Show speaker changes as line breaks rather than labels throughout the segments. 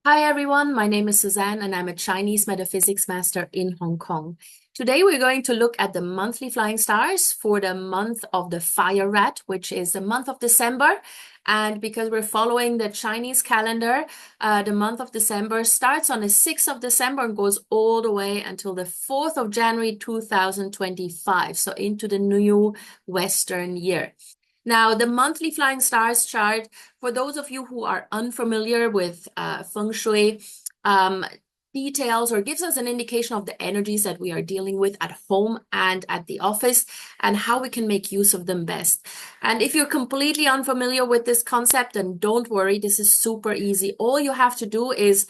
Hi everyone, my name is Suzanne and I'm a Chinese metaphysics master in Hong Kong. Today we're going to look at the monthly flying stars for the month of the Fire Rat, which is the month of December. And because we're following the Chinese calendar, the month of December starts on the 6th of December and goes all the way until the 4th of January 2025, so into the new Western year. Now, the monthly flying stars chart, for those of you who are unfamiliar with feng shui, um, details or gives us an indication of the energies that we are dealing with at home and at the office and how we can make use of them best. And if you're completely unfamiliar with this concept, then don't worry, this is super easy. All you have to do is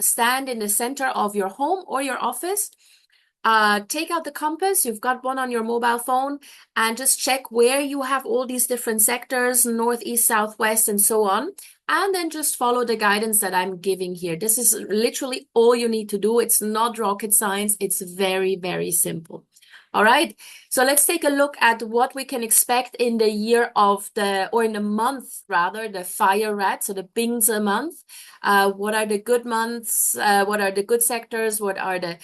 stand in the center of your home or your office. Take out the compass, you've got one on your mobile phone, and just check where you have all these different sectors, north, east, south, west, and so on. And then just follow the guidance that I'm giving here. This is literally all you need to do. It's not rocket science. It's very, very simple. All right. So let's take a look at what we can expect in the year of or in the month rather, the Fire Rat, so the Bingzi month. What are the good months? What are the good sectors? What are the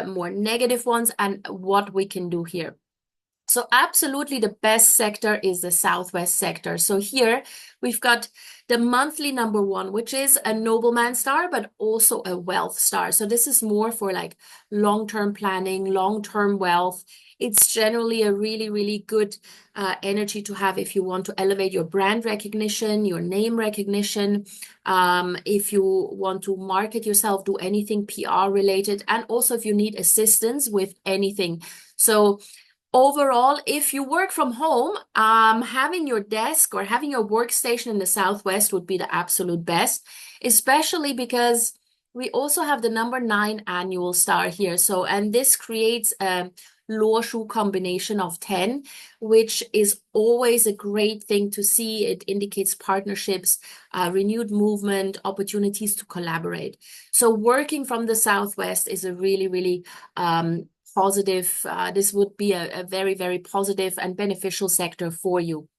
more negative ones, and what we can do here. So absolutely the best sector is the Southwest sector. So here we've got the monthly number one, which is a nobleman star, but also a wealth star. So this is more for like long-term planning, long-term wealth. It's generally a really, really good energy to have if you want to elevate your brand recognition, your name recognition, if you want to market yourself, do anything PR related, and also if you need assistance with anything. So overall, if you work from home, having your desk or having your workstation in the Southwest would be the absolute best, especially because we also have the number 9 annual star here. So, and this creates a Luo Shu combination of 10, which is always a great thing to see. It indicates partnerships, renewed movement, opportunities to collaborate. So working from the Southwest is a really, really positive. This would be a very, very positive and beneficial sector for you.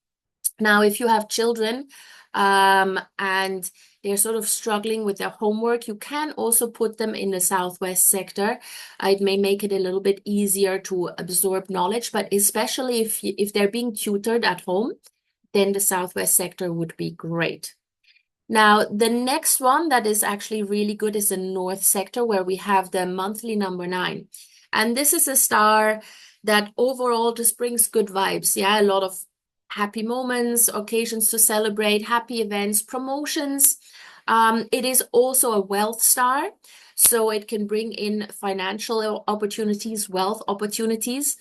Now, if you have children and they're sort of struggling with their homework, you can also put them in the Southwest sector. It may make it a little bit easier to absorb knowledge, but especially if they're being tutored at home, then the Southwest sector would be great. Now, the next one that is actually really good is the North sector, where we have the monthly number 9. And this is a star that overall just brings good vibes. Yeah, a lot of happy moments, occasions to celebrate, happy events, promotions. It is also a wealth star, so it can bring in financial opportunities, wealth opportunities.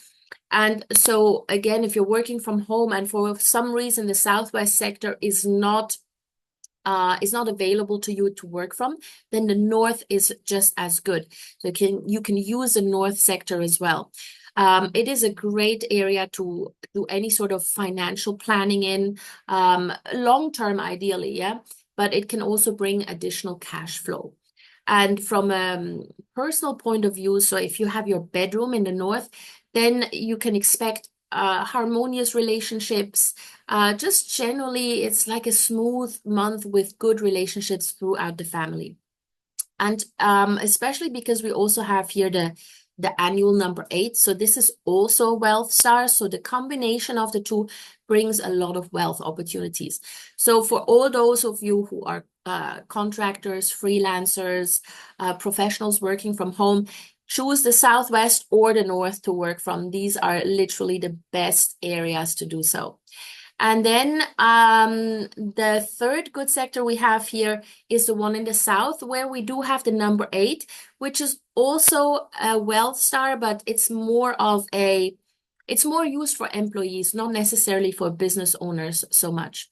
And so again, if you're working from home and for some reason the Southwest sector is not available to you to work from, then the North is just as good. So you can use the North sector as well. It is a great area to do any sort of financial planning in, long-term ideally, yeah, but it can also bring additional cash flow. And from a personal point of view, so if you have your bedroom in the North, then you can expect harmonious relationships. Just generally, it's like a smooth month with good relationships throughout the family. And especially because we also have here the annual number 8. So this is also a wealth star. So the combination of the two brings a lot of wealth opportunities. So for all those of you who are contractors, freelancers, professionals working from home, choose the Southwest or the North to work from. These are literally the best areas to do so. And then the third good sector we have here is the one in the South, where we do have the number 8, which is also a wealth star, but it's more used for employees, not necessarily for business owners so much.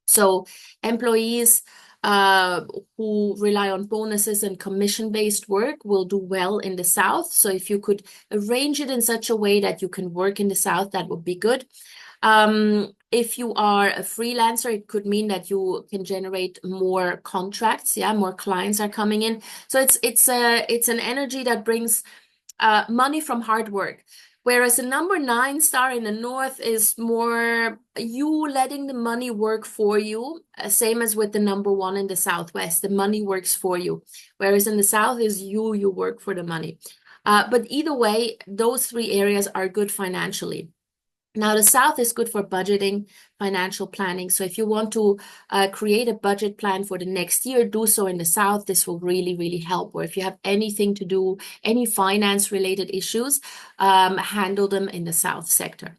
So employees who rely on bonuses and commission-based work will do well in the South. So if you could arrange it in such a way that you can work in the South, that would be good. If you are a freelancer, it could mean that you can generate more contracts. Yeah, more clients are coming in. So it's an energy that brings money from hard work. Whereas the number 9 star in the north is more you letting the money work for you, same as with the number 1 in the southwest. The money works for you. Whereas in the south is you work for the money. But either way, those 3 areas are good financially. Now, the South is good for budgeting, financial planning. So if you want to create a budget plan for the next year, do so in the South. This will really, really help. Or if you have anything to do, any finance-related issues, handle them in the South sector.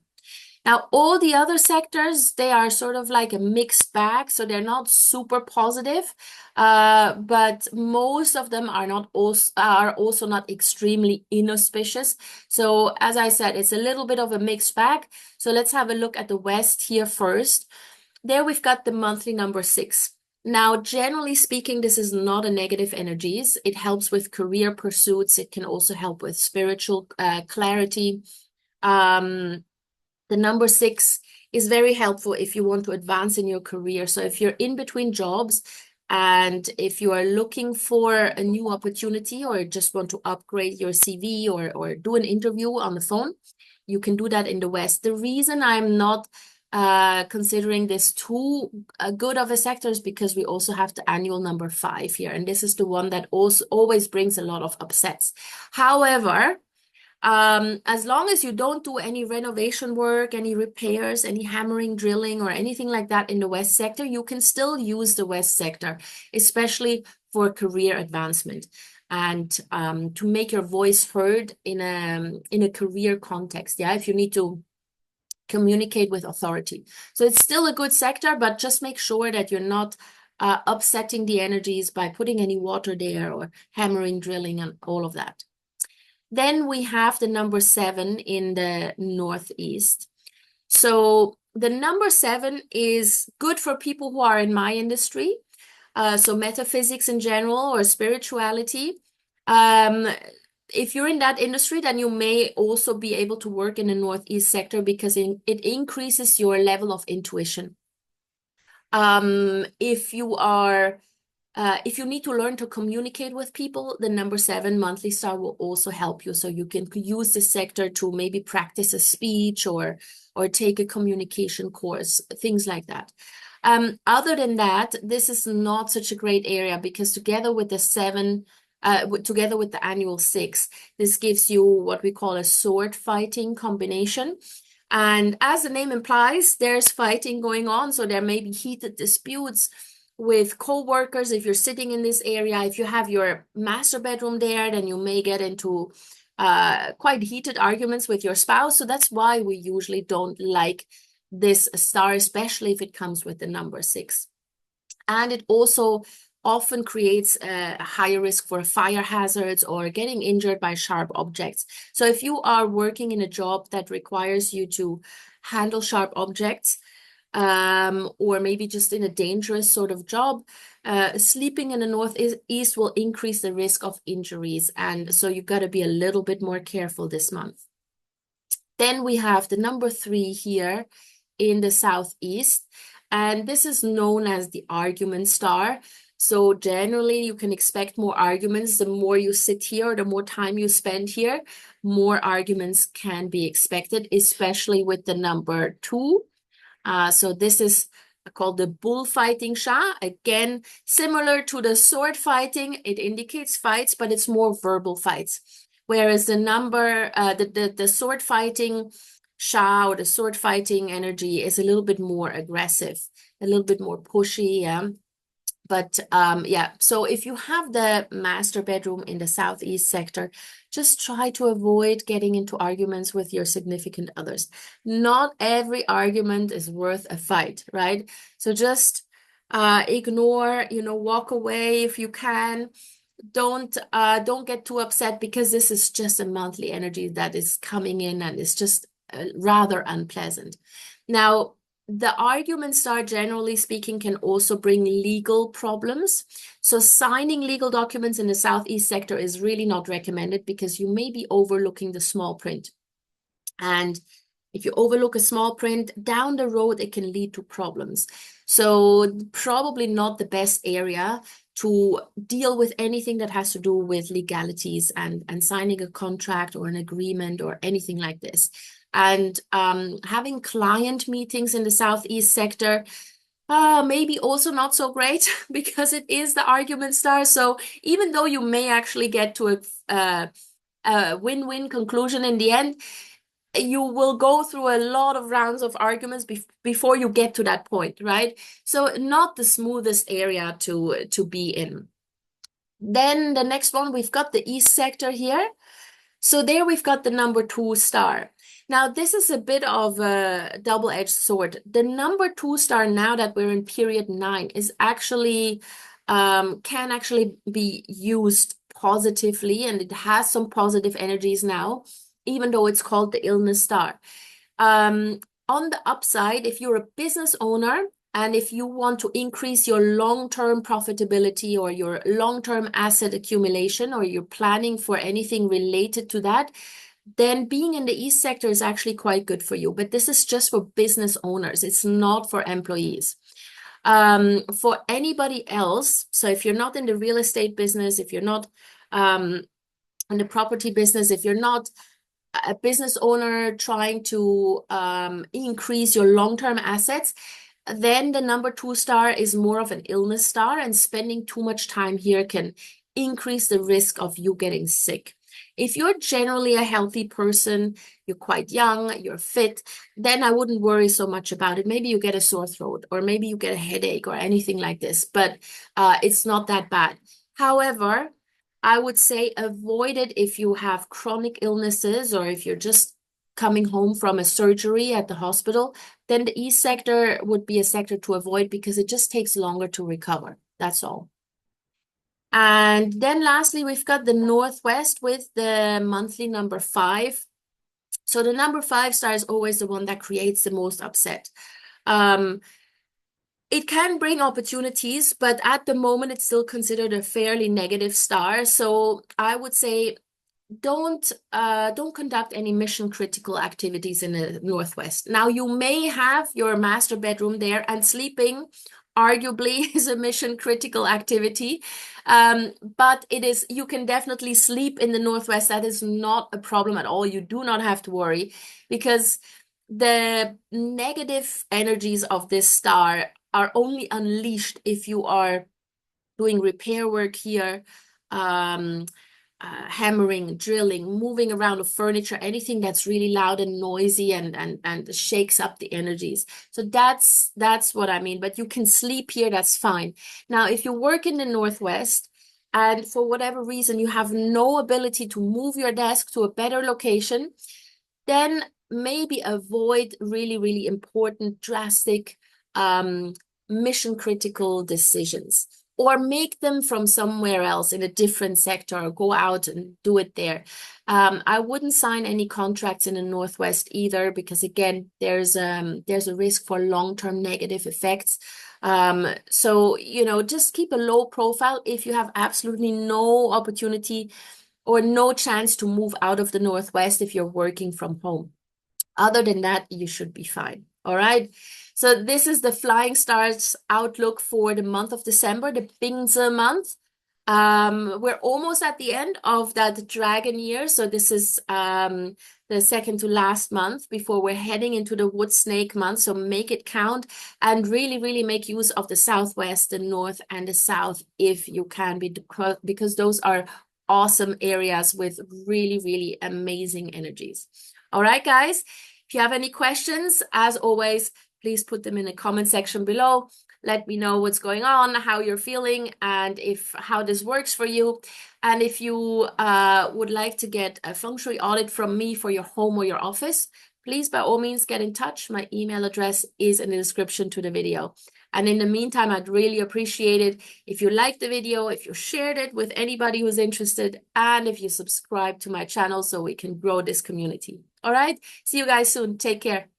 Now, all the other sectors, they are sort of like a mixed bag, so they're not super positive, but most of them are also not extremely inauspicious. So as I said, it's a little bit of a mixed bag. So let's have a look at the West here first. There we've got the monthly number 6. Now, generally speaking, this is not a negative energies. It helps with career pursuits. It can also help with spiritual clarity. The number 6 is very helpful if you want to advance in your career. So if you're in between jobs and if you are looking for a new opportunity or just want to upgrade your CV or do an interview on the phone, you can do that in the West. The reason I'm not considering this too good of a sector is because we also have the annual number 5 here. And this is the one that also always brings a lot of upsets. However, as long as you don't do any renovation work, any repairs, any hammering, drilling, or anything like that in the West sector, you can still use the West sector, especially for career advancement and to make your voice heard in a career context. Yeah, if you need to communicate with authority. So it's still a good sector, but just make sure that you're not upsetting the energies by putting any water there or hammering, drilling, and all of that. Then we have the number 7 in the Northeast. So the number 7 is good for people who are in my industry. So metaphysics in general or spirituality. If you're in that industry, then you may also be able to work in the Northeast sector because it increases your level of intuition. If you need to learn to communicate with people, the number 7 monthly star will also help you. So you can use this sector to maybe practice a speech or take a communication course, things like that. Other than that, this is not such a great area because together with the 7, together with the annual 6, this gives you what we call a sword fighting combination. And as the name implies, there's fighting going on. So there may be heated disputes with co-workers. If you're sitting in this area, if you have your master bedroom there, then you may get into quite heated arguments with your spouse. So that's why we usually don't like this star, especially if it comes with the number 6. And it also often creates a higher risk for fire hazards or getting injured by sharp objects. So if you are working in a job that requires you to handle sharp objects, or maybe just in a dangerous sort of job, sleeping in the Northeast will increase the risk of injuries. And so you've got to be a little bit more careful this month. Then we have the number 3 here in the Southeast, and this is known as the argument star. So generally you can expect more arguments. The more you sit here, or the more time you spend here, more arguments can be expected, especially with the number 2. So this is called the bullfighting Sha. Again, similar to the sword fighting, it indicates fights, but it's more verbal fights. Whereas the sword fighting Sha or the sword fighting energy is a little bit more aggressive, a little bit more pushy. Yeah. But yeah, so if you have the master bedroom in the Southeast sector, just try to avoid getting into arguments with your significant others. Not every argument is worth a fight, right? So just ignore, walk away if you can. Don't get too upset because this is just a monthly energy that is coming in and it's just rather unpleasant. Now, the argument star, generally speaking, can also bring legal problems. So signing legal documents in the Southeast sector is really not recommended because you may be overlooking the small print. And if you overlook a small print, down the road, it can lead to problems. So probably not the best area to deal with anything that has to do with legalities and signing a contract or an agreement or anything like this. And having client meetings in the Southeast sector, maybe also not so great because it is the argument star. So even though you may actually get to a win-win conclusion in the end, you will go through a lot of rounds of arguments before you get to that point, right? So not the smoothest area to be in. Then the next one, we've got the East sector here. So there we've got the number 2 star. Now, this is a bit of a double-edged sword. The number 2 star, now that we're in period 9, is actually can actually be used positively, and it has some positive energies now, even though it's called the illness star. On the upside, if you're a business owner and if you want to increase your long-term profitability or your long-term asset accumulation, or you're planning for anything related to that, then being in the East sector is actually quite good for you. But this is just for business owners. It's not for employees. For anybody else, so if you're not in the real estate business, if you're not in the property business, if you're not a business owner trying to increase your long-term assets, then the number 2 star is more of an illness star, and spending too much time here can increase the risk of you getting sick. If you're generally a healthy person, you're quite young, you're fit, then I wouldn't worry so much about it. Maybe you get a sore throat, or maybe you get a headache or anything like this, but it's not that bad. However, I would say avoid it if you have chronic illnesses, or if you're just coming home from a surgery at the hospital. Then the East sector would be a sector to avoid because it just takes longer to recover. That's all. And then lastly, we've got the Northwest with the monthly number 5. So the number 5 star is always the one that creates the most upset. It can bring opportunities, but at the moment, it's still considered a fairly negative star. So I would say don't conduct any mission critical activities in the Northwest. Now, you may have your master bedroom there, and sleeping arguably is a mission critical activity, but you can definitely sleep in the Northwest. That is not a problem at all. You do not have to worry, because the negative energies of this star are only unleashed if you are doing repair work here, hammering, drilling, moving around the furniture, anything that's really loud and noisy and shakes up the energies. So that's what I mean. But you can sleep here, that's fine. Now, if you work in the Northwest and for whatever reason you have no ability to move your desk to a better location, then maybe avoid really, really important, drastic, mission critical decisions, or make them from somewhere else in a different sector, or go out and do it there. I wouldn't sign any contracts in the Northwest either, because again, there's a risk for long-term negative effects. So, just keep a low profile if you have absolutely no opportunity or no chance to move out of the Northwest if you're working from home. Other than that, you should be fine. All right. So this is the Flying Stars outlook for the month of December, the Bingze month. We're almost at the end of that dragon year. So this is the second to last month before we're heading into the wood snake month. So make it count, and really, really make use of the Southwest, the North, and the South if you can, because those are awesome areas with really, really amazing energies. All right, guys, if you have any questions, as always, please put them in the comment section below. Let me know what's going on, how you're feeling, and how this works for you. And if you would like to get a feng shui audit from me for your home or your office, please by all means get in touch. My email address is in the description to the video. And in the meantime, I'd really appreciate it if you liked the video, if you shared it with anybody who's interested, and if you subscribe to my channel so we can grow this community. All right, see you guys soon. Take care.